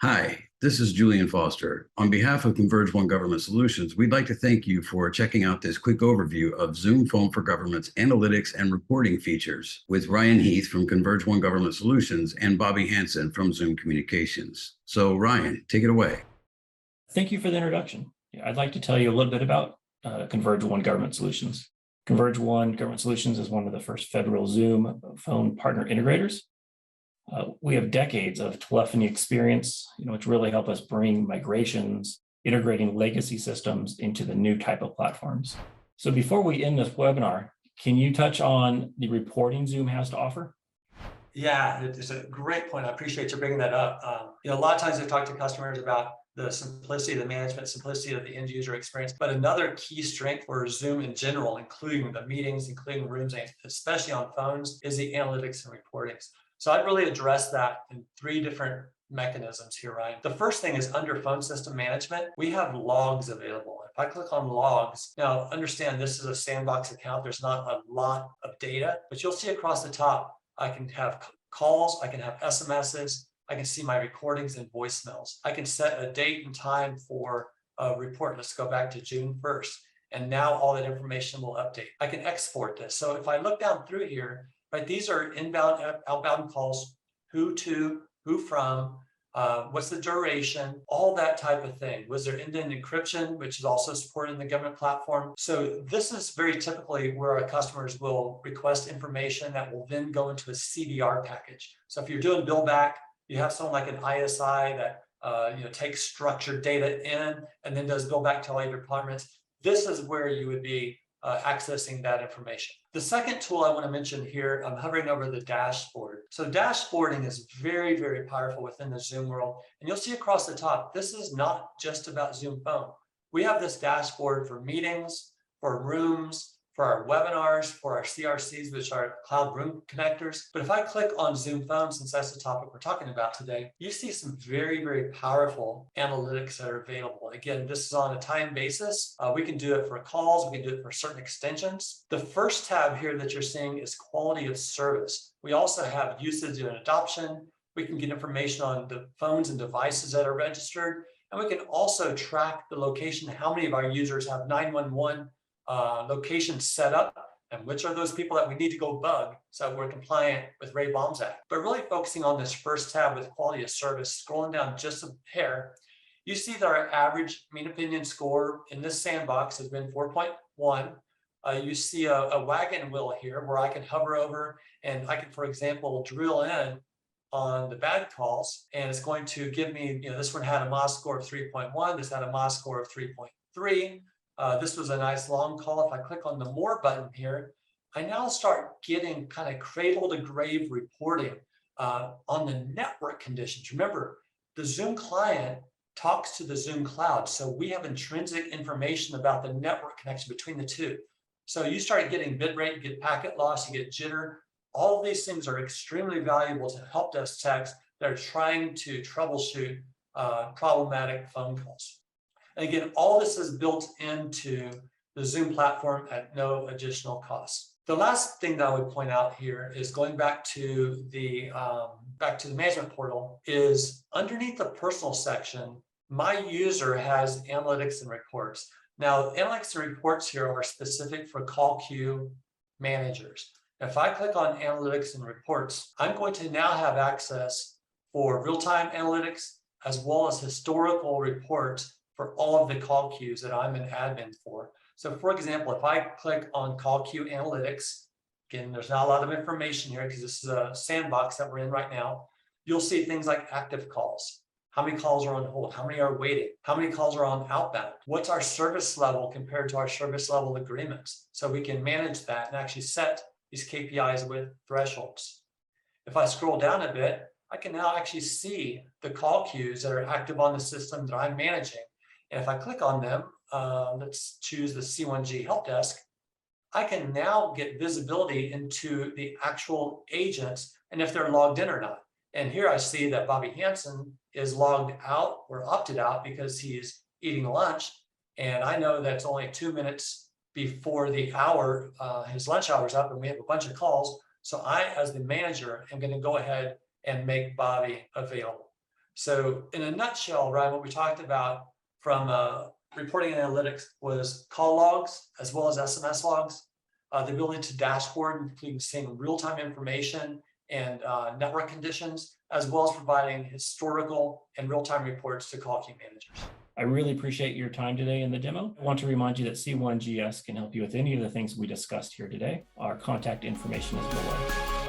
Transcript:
Hi, this is Julian Foster. On behalf of Converge One Government Solutions, we'd like to thank you for checking out this quick overview of Zoom Phone for Government's analytics and reporting features with Ryan Heath from Converge One Government Solutions and Bobby Hansen from Zoom Communications. So Ryan, take it away. Thank you for the introduction. I'd like to tell you a little bit about Converge One Government Solutions. Converge One Government Solutions is one of the first federal Zoom phone partner integrators. We have decades of telephony experience, which really help us bring migrations, integrating legacy systems into the new type of platforms. So before we end this webinar, can you touch on the reporting Zoom has to offer? Yeah, it's a great point. I appreciate you bringing that up. A lot of times I talk to customers about the simplicity of the management, simplicity of the end user experience. But another key strength for Zoom in general, including the meetings, including rooms, and especially on phones, is the analytics and reportings. So I'd really address that in three different mechanisms here, Ryan. The first thing is under phone system management, we have logs available. If I click on logs, now understand this is a sandbox account. There's not a lot of data, but you'll see across the top, I can have calls, I can have SMSs, I can see my recordings and voicemails. I can set a date and time for a report. Let's go back to June 1st. And now all that information will update. I can export this. So if I look down through here, right, these are inbound, outbound calls, who to, who from, what's the duration, all that type of thing. Was there end-to-end encryption, which is also supported in the government platform? So this is very typically where our customers will request information that will then go into a CDR package. So if you're doing bill back, you have someone like an ISI that takes structured data in and then does bill back to all your departments. This is where you would be accessing that information. The second tool I want to mention here, I'm hovering over the dashboard. So dashboarding is very, very powerful within the Zoom world. And you'll see across the top, this is not just about Zoom Phone. We have this dashboard for meetings, for rooms, for our webinars, for our CRCs, which are cloud room connectors. But if I click on Zoom Phone, since that's the topic we're talking about today, you see some very, very powerful analytics that are available. Again, this is on a time basis. We can do it for calls. We can do it for certain extensions. The first tab here that you're seeing is quality of service. We also have usage and adoption. We can get information on the phones and devices that are registered. And we can also track the location, how many of our users have 911 locations set up, and which are those people that we need to go bug so we're compliant with Ray Baum's Act. But really focusing on this first tab with quality of service, scrolling down just a hair, you see that our average mean opinion score in this sandbox has been 4.1. You see a wagon wheel here where I can hover over and I can, for example, drill in on the bad calls, and it's going to give me, this one had a MOS score of 3.1, this had a MOS score of 3.3. This was a nice long call. If I click on the more button here, I now start getting kind of cradle to grave reporting on the network conditions. Remember, the Zoom client talks to the Zoom cloud. So we have intrinsic information about the network connection between the two. So you start getting bit rate, you get packet loss, you get jitter. All of these things are extremely valuable to help desk techs that are trying to troubleshoot problematic phone calls. And again, all this is built into the Zoom platform at no additional cost. The last thing that I would point out here is going back to the management portal, is underneath the personal section, my user has analytics and reports. Now, analytics and reports here are specific for call queue managers. If I click on analytics and reports, I'm going to now have access for real-time analytics as well as historical reports for all of the call queues that I'm an admin for. So for example, if I click on call queue analytics, again, there's not a lot of information here because this is a sandbox that we're in right now. You'll see things like active calls. How many calls are on hold? How many are waiting? How many calls are on outbound? What's our service level compared to our service level agreements? So we can manage that and actually set these KPIs with thresholds. If I scroll down a bit, I can now actually see the call queues that are active on the system that I'm managing. And if I click on them, let's choose the C1G help desk, I can now get visibility into the actual agents and if they're logged in or not. And here I see that Bobby Hansen is logged out or opted out because he's eating lunch. And I know that's only 2 minutes before the hour, his lunch hour is up, and we have a bunch of calls. So I, as the manager, am going to go ahead and make Bobby available. So in a nutshell, Ryan, what we talked about from reporting analytics was call logs as well as SMS logs, the ability to dashboard, including seeing real-time information and network conditions, as well as providing historical and real-time reports to call queue managers. I really appreciate your time today in the demo. I want to remind you that C1GS can help you with any of the things we discussed here today. Our contact information is below.